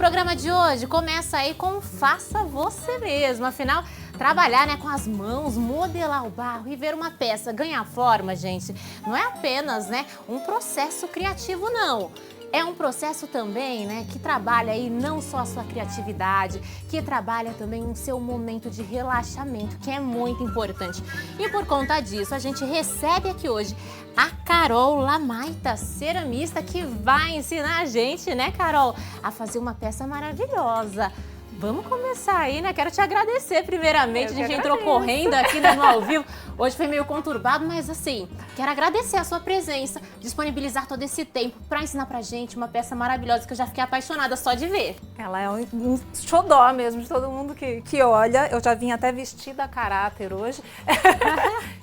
programa de hoje começa aí com Faça Você Mesmo. Afinal, trabalhar, né, com as mãos, modelar o barro e ver uma peça ganhar forma, gente, não é apenas, né, um processo criativo, não. É um processo também, né, que trabalha aí não só a sua criatividade, que trabalha também o seu momento de relaxamento, que é muito importante. E por conta disso, a gente recebe aqui hoje a Carol Lamaita, ceramista, que vai ensinar a gente, né, Carol, a fazer uma peça maravilhosa. Vamos começar aí, né? Quero te agradecer primeiramente. A gente entrou correndo aqui no ao vivo. Hoje foi meio conturbado, mas assim, quero agradecer a sua presença, disponibilizar todo esse tempo para ensinar pra gente uma peça maravilhosa que eu já fiquei apaixonada só de ver. Ela é um xodó mesmo de todo mundo que olha. Eu já vim até vestida a caráter hoje.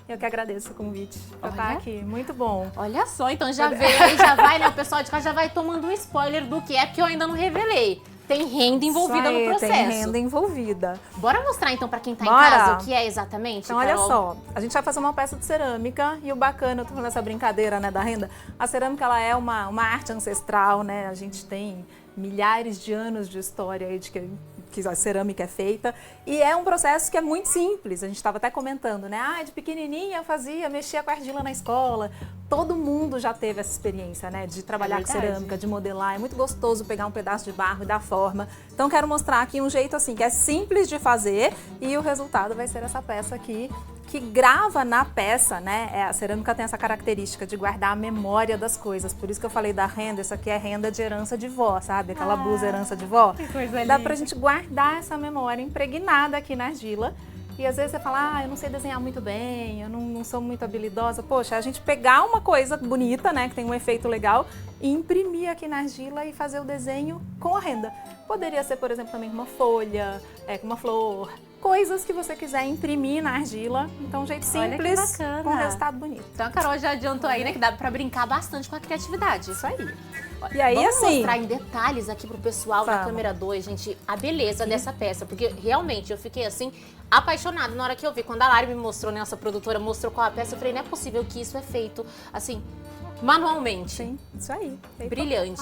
Eu que agradeço o convite pra estar aqui. Muito bom. Olha só, então já veio aí, já vai, né? O pessoal de casa já vai tomando um spoiler do que é, porque eu ainda não revelei. Tem renda envolvida no processo. Tem renda envolvida. Bora mostrar então pra quem tá em casa o que é exatamente, Então, Carol? olha só, a gente vai fazer uma peça de cerâmica e o bacana, eu tô falando essa brincadeira, né, da renda, a cerâmica, ela é uma arte ancestral, né, a gente tem milhares de anos de história aí de que a cerâmica é feita e é um processo que é muito simples. A gente estava até comentando, né? De pequenininha eu mexia com argila na escola. Todo mundo já teve essa experiência, né? De trabalhar com cerâmica, de modelar. É muito gostoso pegar um pedaço de barro e dar forma. Então, quero mostrar aqui um jeito assim que é simples de fazer e o resultado vai ser essa peça aqui, que grava na peça, né? A cerâmica tem essa característica de guardar a memória das coisas. Por isso que eu falei da renda, isso aqui é renda de herança de vó, sabe? Aquela blusa herança de vó. Que coisa Dá linda. pra gente guardar essa memória impregnada aqui na argila. E às vezes você fala, eu não sei desenhar muito bem, eu não sou muito habilidosa. Poxa, a gente pegar uma coisa bonita, né, que tem um efeito legal, e imprimir aqui na argila e fazer o desenho com a renda. Poderia ser, por exemplo, também com uma folha, com uma flor, coisas que você quiser imprimir na argila. Então, um jeito simples, com um resultado bonito. Então, a Carol já adiantou aí, né, que dá pra brincar bastante com a criatividade. Isso aí. E aí, vamos assim, mostrar em detalhes aqui pro pessoal da câmera 2, gente, a beleza dessa peça, porque realmente eu fiquei assim apaixonada na hora que eu vi. Quando a Lari me mostrou, né, nossa produtora mostrou qual a peça, eu falei, não é possível que isso é feito assim manualmente. Sim, isso aí. Brilhante.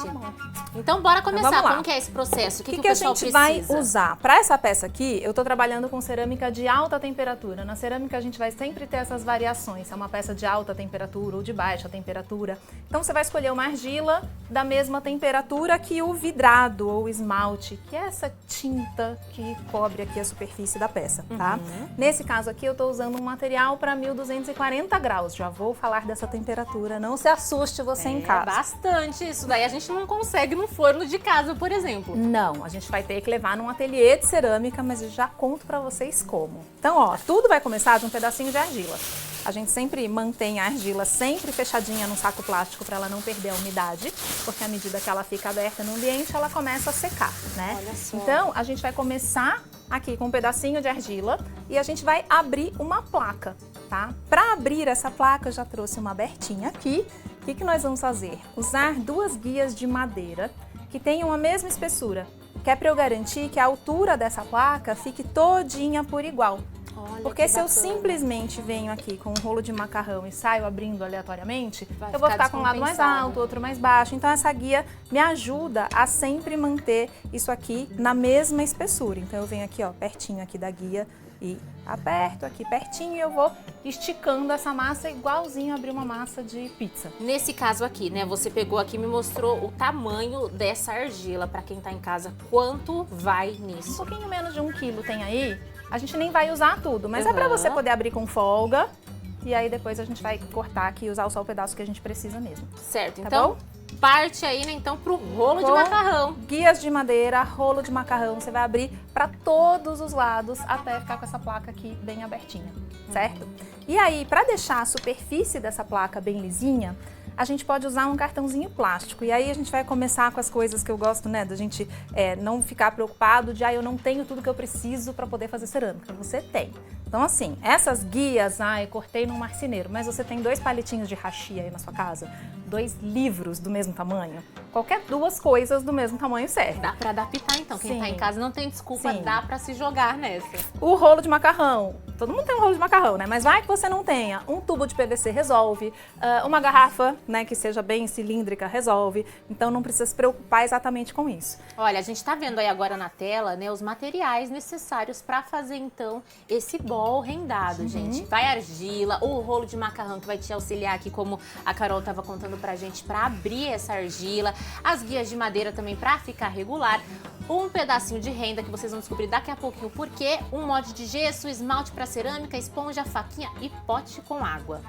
Então, bora começar. Então, como que é esse processo? O que o a pessoal gente precisa? vai usar? Para essa peça aqui, eu tô trabalhando com cerâmica de alta temperatura. Na cerâmica, a gente vai sempre ter essas variações. É uma peça de alta temperatura ou de baixa temperatura. Então, você vai escolher uma argila da mesma temperatura que o vidrado ou esmalte, que é essa tinta que cobre aqui a superfície da peça, tá? Nesse caso aqui, eu tô usando um material para 1240 graus. Já vou falar dessa temperatura, não se assuste você em casa. Bastante. Isso daí a gente não consegue no forno de casa, por exemplo. Não, a gente vai ter que levar num ateliê de cerâmica, mas eu já conto pra vocês como. Então, ó, tudo vai começar de um pedacinho de argila. A gente sempre mantém a argila sempre fechadinha num saco plástico para ela não perder a umidade, porque à medida que ela fica aberta no ambiente, ela começa a secar, né? Olha só. Então, a gente vai começar aqui com um pedacinho de argila e a gente vai abrir uma placa, tá? Para abrir essa placa, eu já trouxe uma abertinha aqui. O que nós vamos fazer? Usar 2 guias de madeira que tenham a mesma espessura, que é para eu garantir que a altura dessa placa fique todinha por igual. Olha, porque se eu simplesmente venho aqui com um rolo de macarrão e saio abrindo aleatoriamente, eu vou ficar com um lado mais alto, outro mais baixo. Então essa guia me ajuda a sempre manter isso aqui na mesma espessura. Então eu venho aqui, ó, pertinho aqui da guia e aperto aqui pertinho e eu vou esticando essa massa igualzinho abrir uma massa de pizza. Nesse caso aqui, né, você pegou aqui e me mostrou o tamanho dessa argila para quem tá em casa. Quanto vai nisso? Um pouquinho menos de 1 quilo tem aí. A gente nem vai usar tudo, mas é para você poder abrir com folga. E aí depois a gente vai cortar aqui e usar só o pedaço que a gente precisa mesmo. Certo, tá então bom? Parte aí, né, então pro rolo de macarrão. Guias de madeira, rolo de macarrão, você vai abrir para todos os lados até ficar com essa placa aqui bem abertinha, certo? E aí, para deixar a superfície dessa placa bem lisinha, a gente pode usar um cartãozinho plástico. E aí a gente vai começar com as coisas que eu gosto, né, da gente não ficar preocupado de, eu não tenho tudo que eu preciso para poder fazer cerâmica. Você tem. Então assim, essas guias, eu cortei num marceneiro, mas você tem 2 palitinhos de hashi aí na sua casa, 2 livros do mesmo tamanho, qualquer 2 coisas do mesmo tamanho serve. Dá pra adaptar então, quem Sim. tá em casa não tem desculpa, Sim. dá pra se jogar nessa. O rolo de macarrão, todo mundo tem um rolo de macarrão, né? Mas vai que você não tenha. Um tubo de PVC resolve, uma garrafa, né, que seja bem cilíndrica resolve. Então não precisa se preocupar exatamente com isso. Olha, a gente tá vendo aí agora na tela, né, os materiais necessários para fazer então esse bol rendado, gente. Vai argila, o rolo de macarrão que vai te auxiliar aqui, como a Carol tava contando pra gente, para abrir essa argila, as guias de madeira também para ficar regular, um pedacinho de renda que vocês vão descobrir daqui a pouquinho por quê, um molde de gesso, esmalte para cerâmica, esponja, faquinha e pote com água.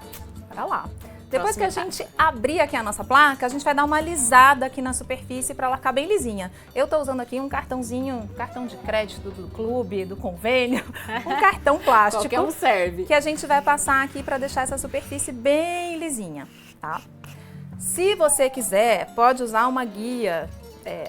Para lá. Depois que a gente abrir aqui a nossa placa, a gente vai dar uma alisada aqui na superfície para ela ficar bem lisinha. Eu tô usando aqui um cartãozinho, cartão de crédito do clube, do convênio, um cartão plástico. Qualquer um serve. Que a gente vai passar aqui para deixar essa superfície bem lisinha, tá? Se você quiser, pode usar uma guia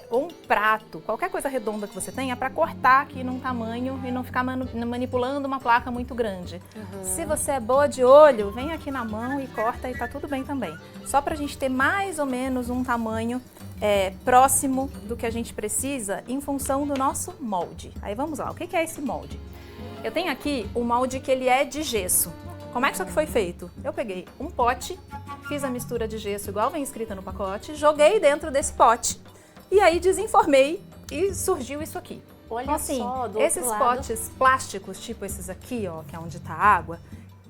ou um prato, qualquer coisa redonda que você tenha, para cortar aqui num tamanho e não ficar manipulando uma placa muito grande. Se você é boa de olho, vem aqui na mão e corta e tá tudo bem também. Só pra gente ter mais ou menos um tamanho próximo do que a gente precisa em função do nosso molde. Aí vamos lá, o que é esse molde? Eu tenho aqui o molde que ele é de gesso. Como é que isso aqui foi feito? Eu peguei um pote, fiz a mistura de gesso igual vem escrita no pacote, joguei dentro desse pote. E aí desenformei e surgiu isso aqui. Olha então, assim, só, do esses outro lado. potes plásticos, tipo esses aqui, ó, que é onde tá a água,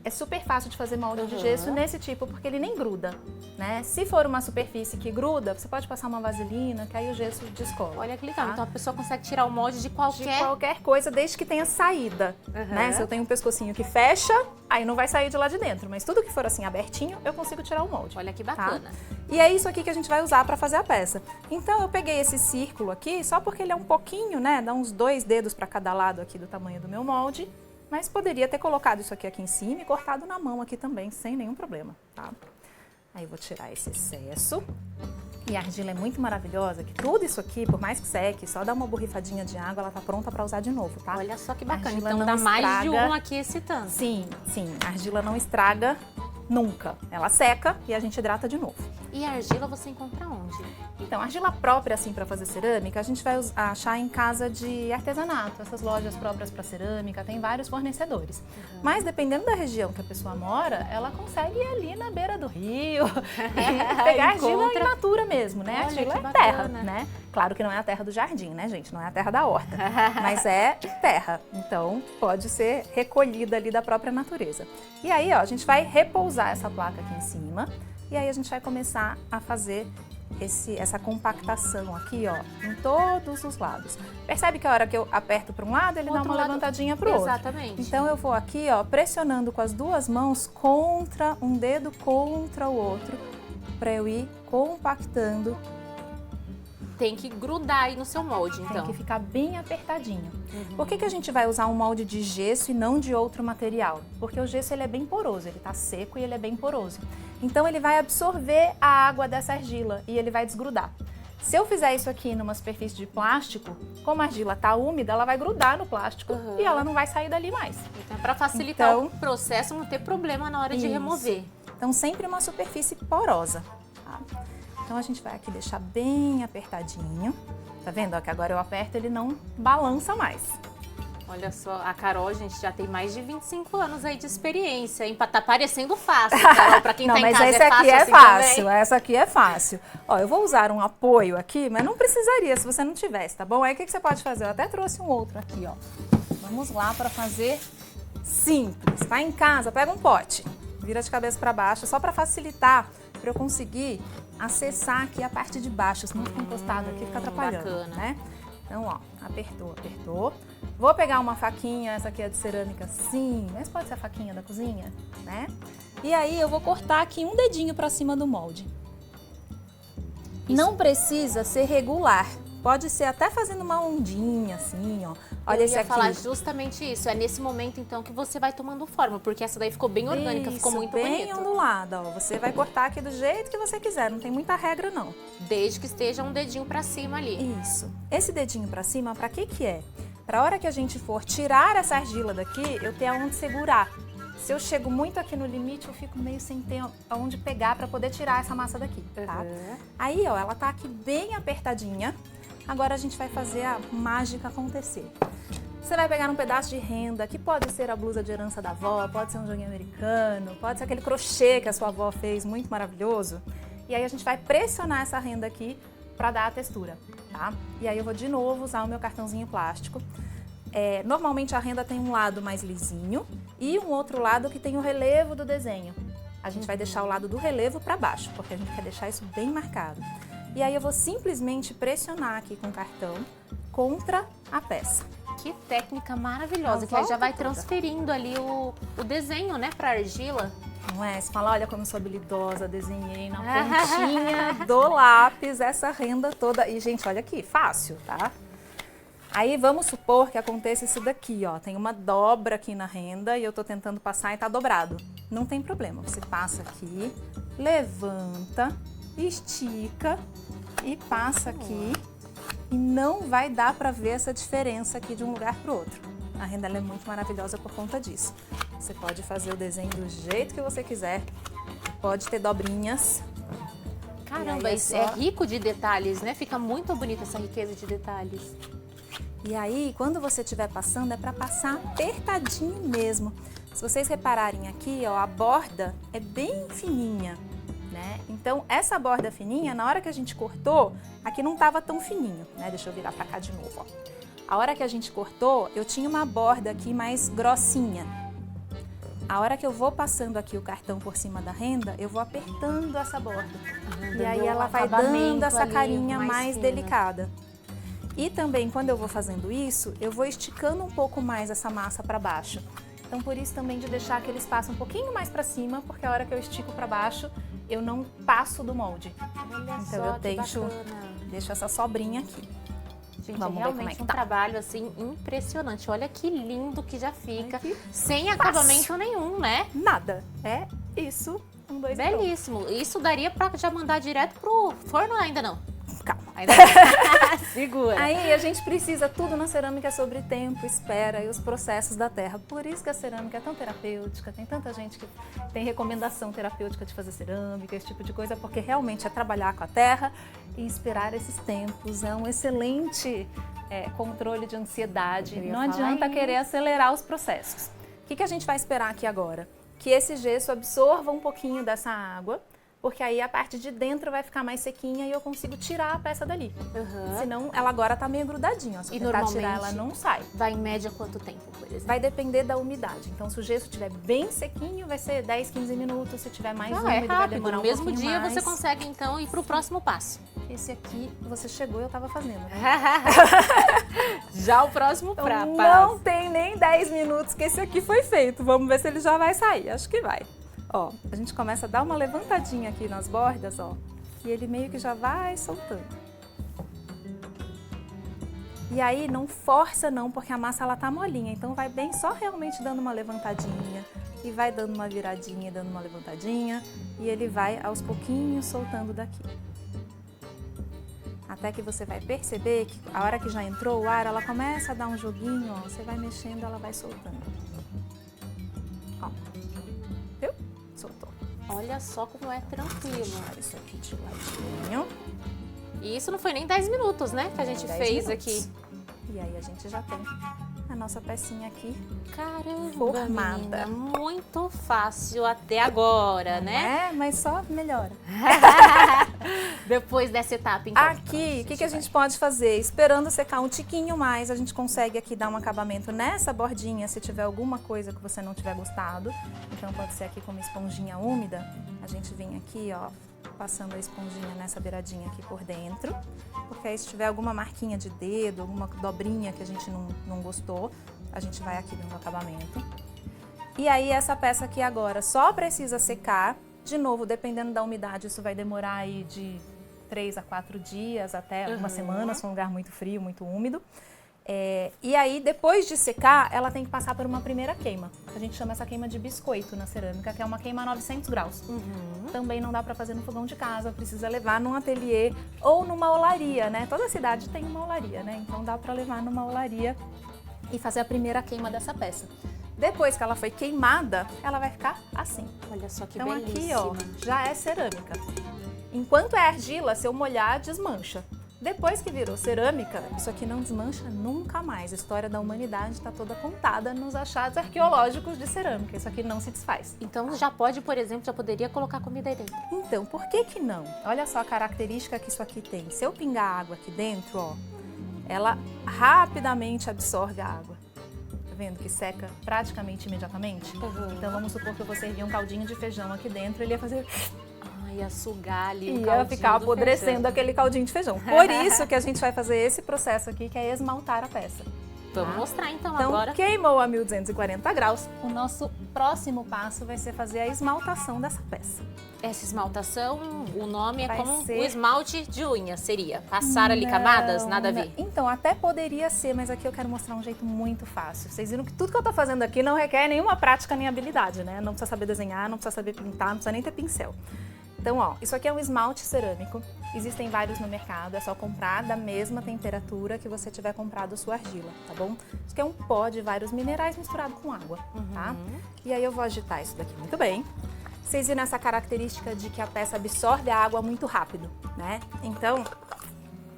é super fácil de fazer molde de gesso nesse tipo, porque ele nem gruda, né? Se for uma superfície que gruda, você pode passar uma vaselina, que aí o gesso descola. Olha que legal, tá? Então a pessoa consegue tirar o molde de qualquer coisa, desde que tenha saída, né? Se eu tenho um pescocinho que fecha, aí não vai sair de lá de dentro, mas tudo que for assim abertinho, eu consigo tirar o molde. Olha que bacana. Tá? E é isso aqui que a gente vai usar para fazer a peça. Então eu peguei esse círculo aqui, só porque ele é um pouquinho, né? Dá uns 2 dedos para cada lado aqui do tamanho do meu molde. Mas poderia ter colocado isso aqui em cima e cortado na mão aqui também, sem nenhum problema, tá? Aí eu vou tirar esse excesso. E a argila é muito maravilhosa, que tudo isso aqui, por mais que seque, só dá uma borrifadinha de água, ela tá pronta para usar de novo, tá? Olha só que bacana, Argila então não dá mais de estraga. um aqui excitando. Sim, a argila não estraga nunca. Ela seca e a gente hidrata de novo. E a argila você encontra onde? Então, argila própria, assim, para fazer cerâmica, a gente vai achar em casa de artesanato. Essas lojas próprias para cerâmica, tem vários fornecedores. Mas, dependendo da região que a pessoa mora, ela consegue ir ali na beira do rio e pegar argila in natura mesmo, né? Olha, argila que é terra, bacana. né? Claro que não é a terra do jardim, né, gente? Não é a terra da horta, mas é terra. Então, pode ser recolhida ali da própria natureza. E aí, ó, a gente vai repousar essa placa aqui em cima e aí a gente vai começar a fazer essa compactação aqui, ó, em todos os lados. Percebe que a hora que eu aperto para um lado, ele dá uma levantadinha para o outro. Exatamente. Então eu vou aqui, ó, pressionando com as duas mãos contra um dedo contra o outro, para eu ir compactando. Tem que grudar aí no seu molde, então. Tem que ficar bem apertadinho. Por que a gente vai usar um molde de gesso e não de outro material? Porque o gesso ele é bem poroso, ele tá seco e ele é bem poroso. Então ele vai absorver a água dessa argila e ele vai desgrudar. Se eu fizer isso aqui numa superfície de plástico, como a argila tá úmida, ela vai grudar no plástico e ela não vai sair dali mais. Então, para facilitar o processo, não ter problema na hora de remover. Então sempre uma superfície porosa, tá? Então a gente vai aqui deixar bem apertadinho. Tá vendo? Ó, que agora eu aperto, ele não balança mais. Olha só, a Carol, gente, já tem mais de 25 anos aí de experiência, hein? Tá parecendo fácil, Carol, pra quem não, tá em mas casa esse aqui é assim fácil, também. essa aqui é fácil. Ó, eu vou usar um apoio aqui, mas não precisaria se você não tivesse, tá bom? Aí o que você pode fazer? Eu até trouxe um outro aqui, ó. Vamos lá para fazer simples. Tá em casa, pega um pote, vira de cabeça para baixo, só para facilitar, para eu conseguir acessar aqui a parte de baixo, senão fica encostado aqui, fica atrapalhando, bacana. né? Então, ó, apertou, apertou. Vou pegar uma faquinha, essa aqui é de cerâmica, sim, mas pode ser a faquinha da cozinha, né? E aí eu vou cortar aqui um dedinho para cima do molde. Não precisa ser regular. Pode ser até fazendo uma ondinha, assim, ó. Olha esse aqui. Eu ia falar justamente isso. É nesse momento, então, que você vai tomando forma, porque essa daí ficou bem orgânica, ficou muito bem bonito. ondulada, ó. Você vai cortar aqui do jeito que você quiser, não tem muita regra, não. Desde que esteja um dedinho pra cima ali. Isso. Esse dedinho pra cima, pra que que é? Pra hora que a gente for tirar essa argila daqui, eu ter aonde segurar. Se eu chego muito aqui no limite, eu fico meio sem ter aonde pegar pra poder tirar essa massa daqui, tá? Aí, ó, ela tá aqui bem apertadinha. Agora a gente vai fazer a mágica acontecer. Você vai pegar um pedaço de renda, que pode ser a blusa de herança da avó, pode ser um joguinho americano, pode ser aquele crochê que a sua avó fez, muito maravilhoso. E aí a gente vai pressionar essa renda aqui para dar a textura, tá? E aí eu vou de novo usar o meu cartãozinho plástico. Normalmente a renda tem um lado mais lisinho e um outro lado que tem o relevo do desenho. A gente vai deixar o lado do relevo para baixo, porque a gente quer deixar isso bem marcado. E aí eu vou simplesmente pressionar aqui com o cartão contra a peça. Que técnica maravilhosa, que aí já vai transferindo ali o desenho, né, pra argila. Não é? Você fala, olha como eu sou habilidosa, desenhei na pontinha do lápis essa renda toda. E, gente, olha aqui, fácil, tá? Aí vamos supor que aconteça isso daqui, ó. Tem uma dobra aqui na renda e eu tô tentando passar e tá dobrado. Não tem problema, você passa aqui, levanta, estica e passa aqui. E não vai dar para ver essa diferença aqui de um lugar para o outro. A renda ela é muito maravilhosa por conta disso. Você pode fazer o desenho do jeito que você quiser, pode ter dobrinhas. Caramba, isso é rico de detalhes, né? Fica muito bonita essa riqueza de detalhes. E aí, quando você estiver passando, é para passar apertadinho mesmo. Se vocês repararem aqui, ó, a borda é bem fininha. Né? Então, essa borda fininha, na hora que a gente cortou, aqui não estava tão fininho, né? Deixa eu virar para cá de novo, ó. A hora que a gente cortou, eu tinha uma borda aqui mais grossinha. A hora que eu vou passando aqui o cartão por cima da renda, eu vou apertando essa borda. E aí ela vai dando essa carinha mais delicada. E também, quando eu vou fazendo isso, eu vou esticando um pouco mais essa massa para baixo. Então, por isso também de deixar aquele espaço um pouquinho mais para cima, porque a hora que eu estico para baixo, eu não passo do molde. Olha então só, eu deixo essa sobrinha aqui. Gente, vamos é realmente ver um trabalho assim impressionante. Olha que lindo que já fica, sem fácil. acabamento nenhum, né? Nada. É isso. Um, dois, belíssimo. Isso daria pra já mandar direto pro forno ainda não? Calma. Ainda não. Segura. Aí a gente precisa tudo na cerâmica sobre tempo, espera e os processos da terra. Por isso que a cerâmica é tão terapêutica, tem tanta gente que tem recomendação terapêutica de fazer cerâmica, esse tipo de coisa, porque realmente é trabalhar com a terra e esperar esses tempos. É um excelente controle de ansiedade. Não adianta querer acelerar os processos. O que a gente vai esperar aqui agora? Que esse gesso absorva um pouquinho dessa água, porque aí a parte de dentro vai ficar mais sequinha e eu consigo tirar a peça dali. Senão ela agora tá meio grudadinha, ó. Se eu tentar tirar, ela não sai. Vai em média quanto tempo, por exemplo? Vai depender da umidade. Então, se o gesso estiver bem sequinho, vai ser 10, 15 minutos. Se tiver mais úmido, vai demorar um pouquinho mais. No mesmo dia você consegue, então, ir pro próximo passo. Esse aqui, você chegou e eu tava fazendo. Já o próximo passo. Não tem nem 10 minutos que esse aqui foi feito. Vamos ver se ele já vai sair. Acho que vai. Ó, a gente começa a dar uma levantadinha aqui nas bordas, ó, e ele meio que já vai soltando. E aí não força não, porque a massa ela tá molinha, então vai bem só realmente dando uma levantadinha e vai dando uma viradinha, dando uma levantadinha e ele vai aos pouquinhos soltando daqui. Até que você vai perceber que a hora que já entrou o ar, ela começa a dar um joguinho, ó, você vai mexendo, ela vai soltando. Ó, viu? Soltou. Olha só como é tranquilo. Isso aqui de ladinho. E isso não foi nem 10 minutos, né? Que a gente fez aqui. E aí a gente já tem a nossa pecinha aqui. Caramba, formada. Menina, muito fácil até agora, né? É, mas só melhora. Depois dessa etapa, então. Aqui, o que a gente pode fazer? Esperando secar um tiquinho mais, a gente consegue aqui dar um acabamento nessa bordinha, se tiver alguma coisa que você não tiver gostado. Então pode ser aqui com uma esponjinha úmida. A gente vem aqui, ó, passando a esponjinha nessa beiradinha aqui por dentro. Porque aí se tiver alguma marquinha de dedo, alguma dobrinha que a gente não gostou, a gente vai aqui dando acabamento. E aí essa peça aqui agora só precisa secar. De novo, dependendo da umidade, isso vai demorar aí de 3 a 4 dias, até uma semana, se for um lugar muito frio, muito úmido. E aí, depois de secar, ela tem que passar por uma primeira queima. A gente chama essa queima de biscoito na cerâmica, que é uma queima a 900 graus. Também não dá para fazer no fogão de casa, precisa levar num ateliê ou numa olaria, né? Toda cidade tem uma olaria, né? Então dá para levar numa olaria e fazer a primeira queima dessa peça. Depois que ela foi queimada, ela vai ficar assim. Olha só que então belíssima. Aqui, ó, já é cerâmica. Enquanto é argila, se eu molhar, desmancha. Depois que virou cerâmica, isso aqui não desmancha nunca mais. A história da humanidade está toda contada nos achados arqueológicos de cerâmica. Isso aqui não se desfaz. Então já pode, por exemplo, já poderia colocar comida aí dentro. Então, por que que não? Olha só a característica que isso aqui tem. Se eu pingar água aqui dentro, ó, ela rapidamente absorve a água. Tá vendo que seca praticamente imediatamente? Uhum. Então vamos supor que eu vou servir um caldinho de feijão aqui dentro, ele ia fazer... Ia sugar ali o ia caldinho ficar do apodrecendo feijão. aquele caldinho de feijão. Por isso que a gente vai fazer esse processo aqui, que é esmaltar a peça. Vamos mostrar então Então, agora. queimou a 1240 graus. O nosso próximo passo vai ser fazer a esmaltação dessa peça. Essa esmaltação, o nome é Vai como ser- o esmalte de unha, seria? Passar ali camadas? Nada a ver? Então, até poderia ser, mas aqui eu quero mostrar um jeito muito fácil. Vocês viram que tudo que eu tô fazendo aqui não requer nenhuma prática nem habilidade, né? Não precisa saber desenhar, não precisa saber pintar, não precisa nem ter pincel. Então, ó, isso aqui é um esmalte cerâmico. Existem vários no mercado, é só comprar da mesma temperatura que você tiver comprado a sua argila, tá bom? Isso aqui é um pó de vários minerais misturado com água, tá? E aí eu vou agitar isso daqui muito bem. Vocês viram essa característica de que a peça absorve a água muito rápido, né? Então,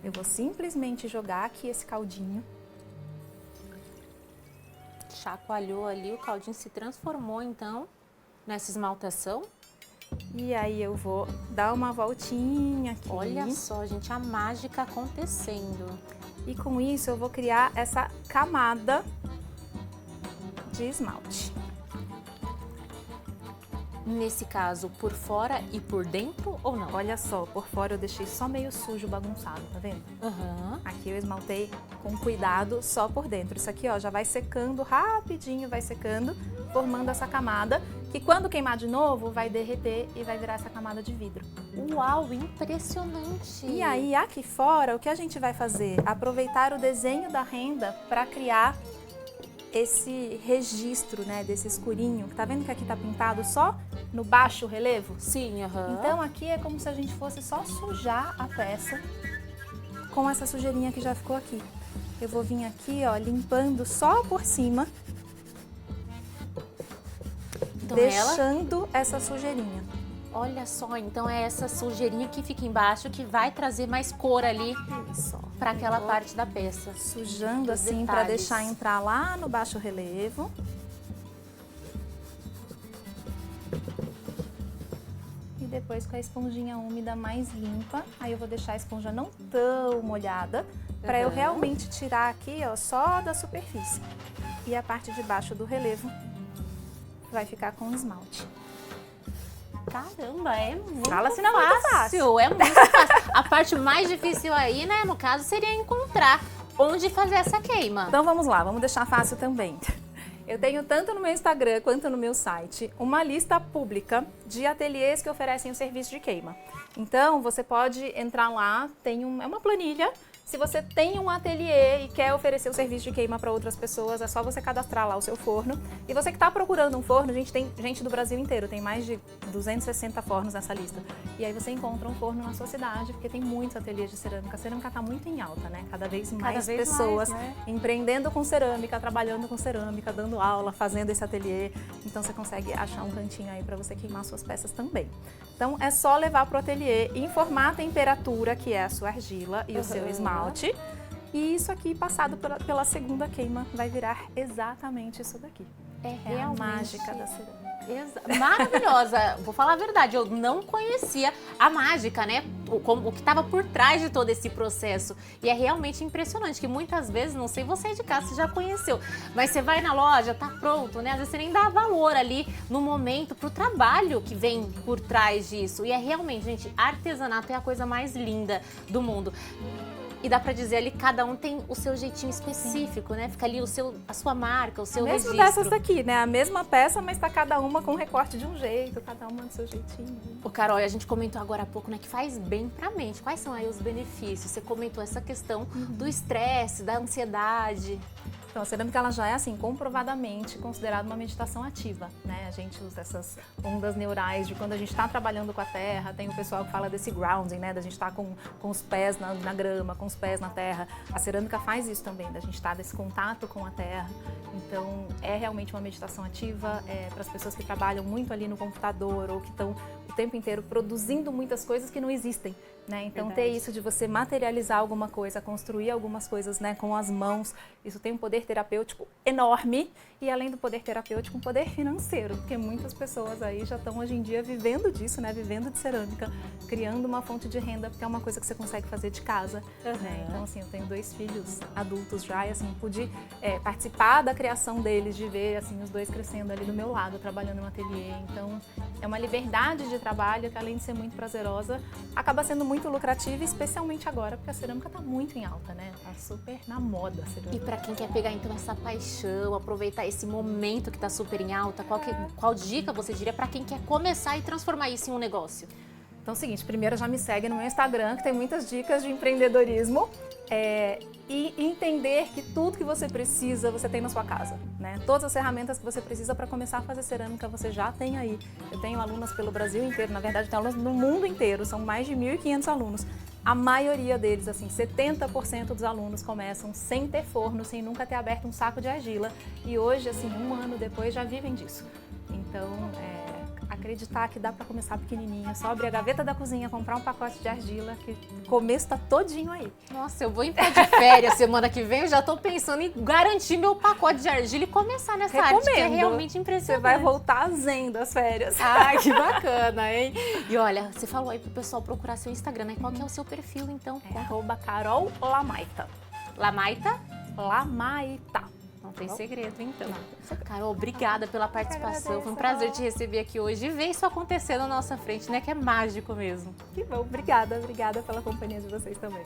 eu vou simplesmente jogar aqui esse caldinho. Chacoalhou ali, o caldinho se transformou então nessa esmaltação. E aí eu vou dar uma voltinha aqui. Olha só, gente, a mágica acontecendo. E com isso eu vou criar essa camada de esmalte. Nesse caso, por fora e por dentro ou não? Olha só, por fora eu deixei só meio sujo, bagunçado, tá vendo? Aham. Aqui eu esmaltei com cuidado só por dentro. Isso aqui, ó, já vai secando rapidinho, vai secando, formando essa camada, que quando queimar de novo, vai derreter e vai virar essa camada de vidro. Uau, impressionante! E aí, aqui fora, o que a gente vai fazer? Aproveitar o desenho da renda para criar esse registro, né, desse escurinho. Tá vendo que aqui tá pintado só no baixo relevo? Sim, aham. Então aqui é como se a gente fosse só sujar a peça com essa sujeirinha que já ficou aqui. Eu vou vir aqui, ó, limpando só por cima, Então ela, deixando essa sujeirinha. olha só, então é essa sujeirinha que fica embaixo que vai trazer mais cor ali Isso, ó. para aquela parte da peça. Sujando Os assim para detalhes. deixar entrar lá no baixo relevo. E depois com a esponjinha úmida mais limpa, aí eu vou deixar a esponja não tão molhada, para eu Uhum. realmente tirar aqui, ó, só da superfície. E a parte de baixo do relevo vai ficar com esmalte. Caramba, é muito Fala se não é muito fácil. É muito fácil. A parte mais difícil aí, né, no caso, seria encontrar onde fazer essa queima. Então vamos lá, vamos deixar fácil também. Eu tenho tanto no meu Instagram quanto no meu site uma lista pública de ateliês que oferecem o serviço de queima. Então você pode entrar lá, é uma planilha. Se você tem um ateliê e quer oferecer o serviço de queima para outras pessoas, é só você cadastrar lá o seu forno. E você que está procurando um forno, a gente tem gente do Brasil inteiro, tem mais de 260 fornos nessa lista. E aí você encontra um forno na sua cidade, porque tem muitos ateliês de cerâmica. A cerâmica está muito em alta, né? Cada vez mais vez pessoas mais, né? empreendendo com cerâmica, trabalhando com cerâmica, dando aula, fazendo esse ateliê. Então você consegue achar um cantinho aí para você queimar suas peças também. Então é só levar para o ateliê, informar a temperatura, que é a sua argila e o seu esmalte. E isso aqui, passado pela segunda queima, vai virar exatamente isso daqui. É É a realmente mágica da cerâmica. maravilhosa. Vou falar a verdade, eu não conhecia a mágica, né? O que estava por trás de todo esse processo. E é realmente impressionante, que muitas vezes, não sei você de casa, você já conheceu, mas você vai na loja, tá pronto, né? Às vezes você nem dá valor ali no momento pro trabalho que vem por trás disso. E é realmente, gente, artesanato é a coisa mais linda do mundo. E dá pra dizer ali, cada um tem o seu jeitinho específico, né? Fica ali a sua marca, o seu Mesmo registro. dessas daqui, né? A mesma peça, mas tá cada uma com um recorte de um jeito, cada uma do seu jeitinho. Ô, Carol, a gente comentou agora há pouco, né, que faz bem pra mente. Quais são aí os benefícios? Você comentou essa questão do estresse, da ansiedade. Então, a cerâmica ela já é, assim, comprovadamente considerada uma meditação ativa, né? A gente usa essas ondas neurais de quando a gente está trabalhando com a terra, tem o pessoal que fala desse grounding, né? Da gente estar com os pés na grama, com os pés na terra. A cerâmica faz isso também, da gente estar desse contato com a terra. Então, é realmente uma meditação ativa para as pessoas que trabalham muito ali no computador ou que estão o tempo inteiro produzindo muitas coisas que não existem, né? Então Verdade. ter isso de você materializar alguma coisa, construir algumas coisas, né, com as mãos, isso tem um poder terapêutico enorme e além do poder terapêutico, um poder financeiro, porque muitas pessoas aí já estão hoje em dia vivendo disso, né, vivendo de cerâmica, criando uma fonte de renda, porque é uma coisa que você consegue fazer de casa, né? Então assim, eu tenho 2 filhos adultos já e assim, pude participar da criação deles, de ver assim os 2 crescendo ali do meu lado, trabalhando no ateliê. Então é uma liberdade de trabalho que além de ser muito prazerosa, acaba sendo muito lucrativa, especialmente agora, porque a cerâmica está muito em alta, né? Tá super na moda a cerâmica. E para quem quer pegar então essa paixão, aproveitar esse momento que está super em alta, qual dica você diria para quem quer começar e transformar isso em um negócio? Então é o seguinte, primeiro já me segue no meu Instagram, que tem muitas dicas de empreendedorismo. E entender que tudo que você precisa, você tem na sua casa, né? Todas as ferramentas que você precisa para começar a fazer cerâmica, você já tem aí. Eu tenho alunas pelo Brasil inteiro, na verdade, eu tenho alunas no mundo inteiro, são mais de 1.500 alunos. A maioria deles, assim, 70% dos alunos começam sem ter forno, sem nunca ter aberto um saco de argila. E hoje, assim, 1 ano depois, já vivem disso. Então, acreditar que dá para começar pequenininho, só abrir a gaveta da cozinha, comprar um pacote de argila, que o começo tá todinho aí. Nossa, eu vou entrar de férias semana que vem, eu já tô pensando em garantir meu pacote de argila e começar nessa arte, que é realmente impressionante. Você vai voltar zen das férias. Ai, que bacana, hein? E olha, você falou aí pro pessoal procurar seu Instagram, né? Qual que é o seu perfil, então? @CarolLamaita. Lamaita? Lamaita. Não tem segredo, então. Carol, obrigada pela participação. Foi um prazer te receber aqui hoje e ver isso acontecer na nossa frente, né? Que é mágico mesmo. Que bom, obrigada pela companhia de vocês também.